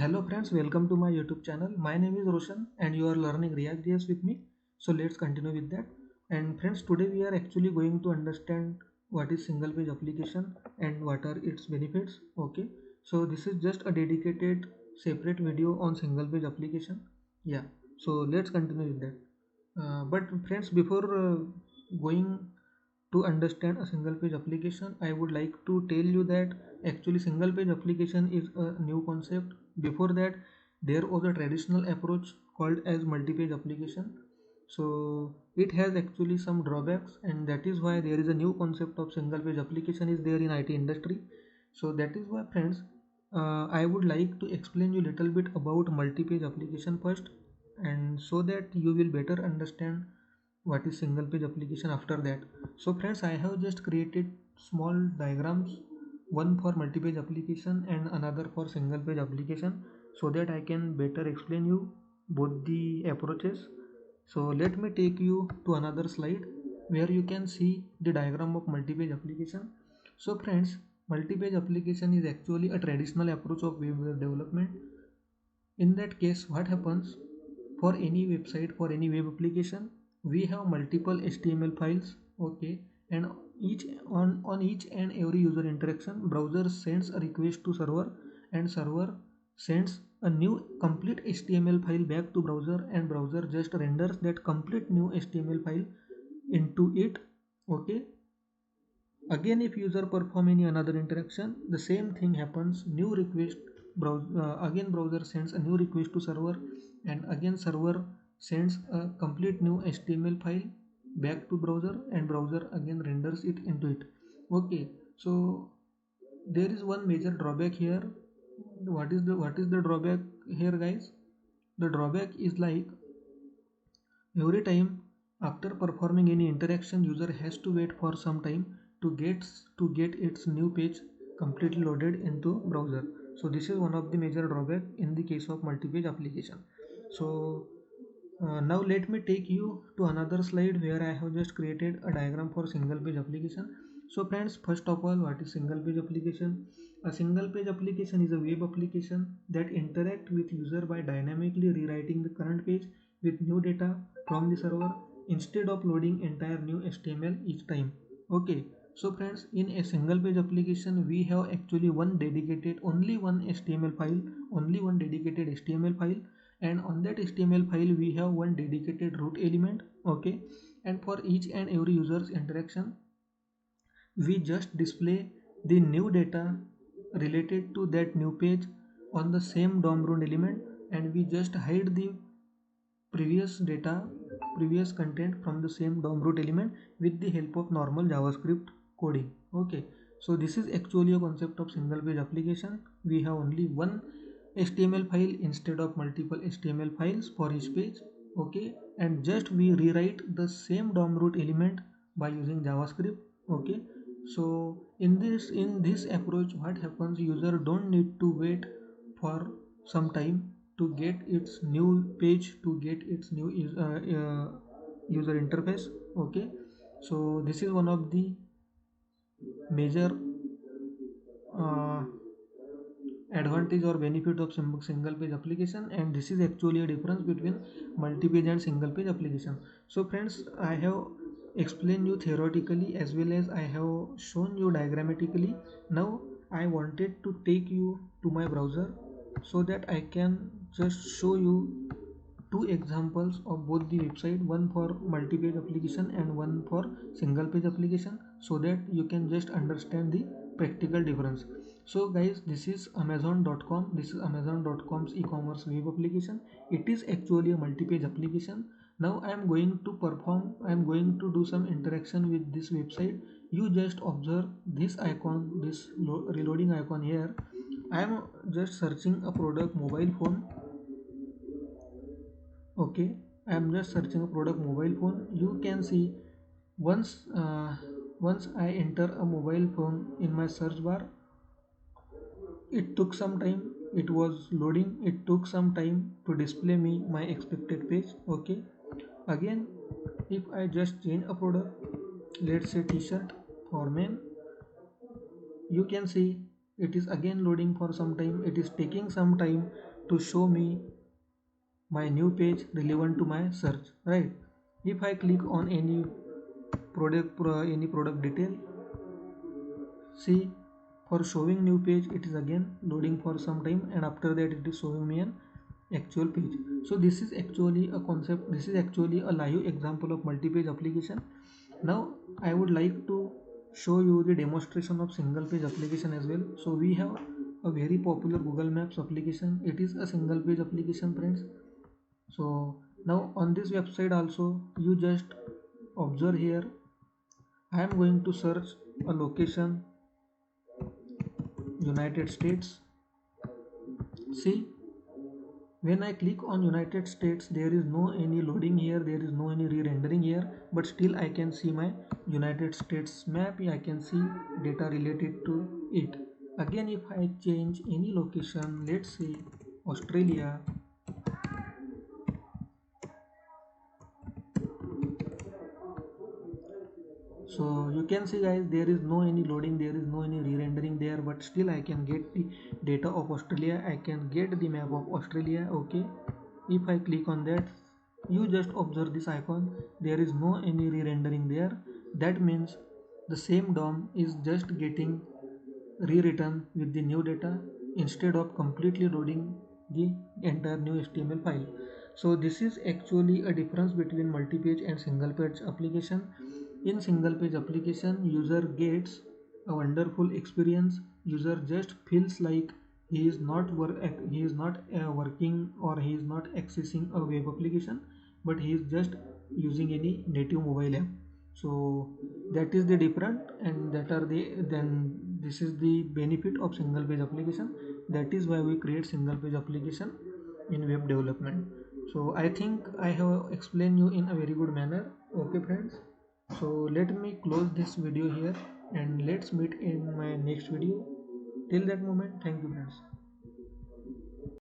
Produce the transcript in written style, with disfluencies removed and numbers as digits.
Hello friends, welcome to my YouTube channel. My name is Roshan and you are learning React.js with me. So let's continue with that. And friends, today we are actually going to understand what is single page application and what are its benefits. Okay, so this is just a dedicated separate video on single page application. Yeah, so let's continue with that. But friends, before going to understand a single page application, I would like to tell you that actually single page application is a new concept. Before that there was a traditional approach called as multi-page application. So it has actually some drawbacks, and that is why there is a new concept of single page application is there in IT industry. So that is why friends, I would like to explain you little bit about multi-page application first, and so that you will better understand what is single page application after that. So friends, I have just created small diagrams, one for multi-page application and another for single page application, so that I can better explain you both the approaches. So let me take you to another slide where you can see the diagram of multi-page application. So friends, multi-page application is actually a traditional approach of web development. In that case, what happens, for any website, for any web application, we have multiple HTML files. Okay, and on each and every user interaction, browser sends a request to server, and server sends a new complete HTML file back to browser, and browser just renders that complete new HTML file into it. Okay, again if user perform any another interaction, the same thing happens. New request, again browser sends a new request to server, and again server sends a complete new HTML file back to browser, and browser again renders it into it. Okay, so there is one major drawback here. What is the drawback here, guys? The drawback is like, every time after performing any interaction, user has to wait for some time to get its new page completely loaded into browser. So this is one of the major drawback in the case of multi-page application. So now let me take you to another slide where I have just created a diagram for single page application. So friends, first of all, what is single page application? A single page application is a web application that interact with user by dynamically rewriting the current page with new data from the server instead of loading entire new HTML each time. Okay, so friends, in a single page application we have actually one dedicated, only one HTML file, only one dedicated HTML file, and on that HTML file we have one dedicated root element. Okay, and for each and every user's interaction we just display the new data related to that new page on the same DOM root element, and we just hide the previous data, previous content from the same DOM root element with the help of normal JavaScript coding. Okay, so this is actually a concept of single page application. We have only one HTML file instead of multiple HTML files for each page. Okay, and just we rewrite the same DOM root element by using JavaScript. Okay, so in this approach, what happens, user don't need to wait for some time to get its new page, to get its new user interface. Okay, so this is one of the major uh, advantage or benefit of single page application, and this is actually a difference between multi-page and single page application. So friends, I have explained you theoretically as well as I have shown you diagrammatically. Now I wanted to take you to my browser so that I can just show you two examples of both the website, one for multi-page application and one for single page application, so that you can just understand the practical difference. So guys, this is amazon.com. This is amazon.com's e-commerce web application. It is actually a multi-page application. Now I am going to do some interaction with this website. You just observe this icon, this reloading icon here. I am just searching a product mobile phone. Okay, I am just searching a product mobile phone. You can see, once once I enter a mobile phone in my search bar, it took some time, it was loading, it took some time to display me my expected page. Okay, again if I just change a product, let's say t-shirt for men, you can see it is again loading for some time, it is taking some time to show me my new page relevant to my search, right? If I click on any product detail, see, for showing new page it is again loading for some time, and after that it is showing me an actual page. So this is actually a concept, this is actually a live example of multi-page application. Now I would like to show you the demonstration of single page application as well. So we have a very popular Google Maps application. It is a single page application, friends. So now on this website also, you just observe here, I am going to search a location United States. See, when I click on United States, there is no any loading here, there is no any re-rendering here, but still I can see my United States map. I can see data related to it. Again, if I change any location, let's say Australia, so you can see guys, there is no any loading, there is no any re-rendering there, but still I can get the data of Australia, I can get the map of Australia. Okay, if I click on that, you just observe this icon, there is no any re-rendering there. That means the same DOM is just getting rewritten with the new data instead of completely loading the entire new HTML file. So this is actually a difference between multi-page and single page application. In single page application, user gets a wonderful experience. User just feels like he is not working, or he is not accessing a web application, but he is just using any native mobile app. So that is the different, and that are the then this is the benefit of single page application. That is why we create single page application in web development. So I think I have explained you in a very good manner. Okay friends, so let me close this video here, and let's meet in my next video. Till that moment, thank you friends.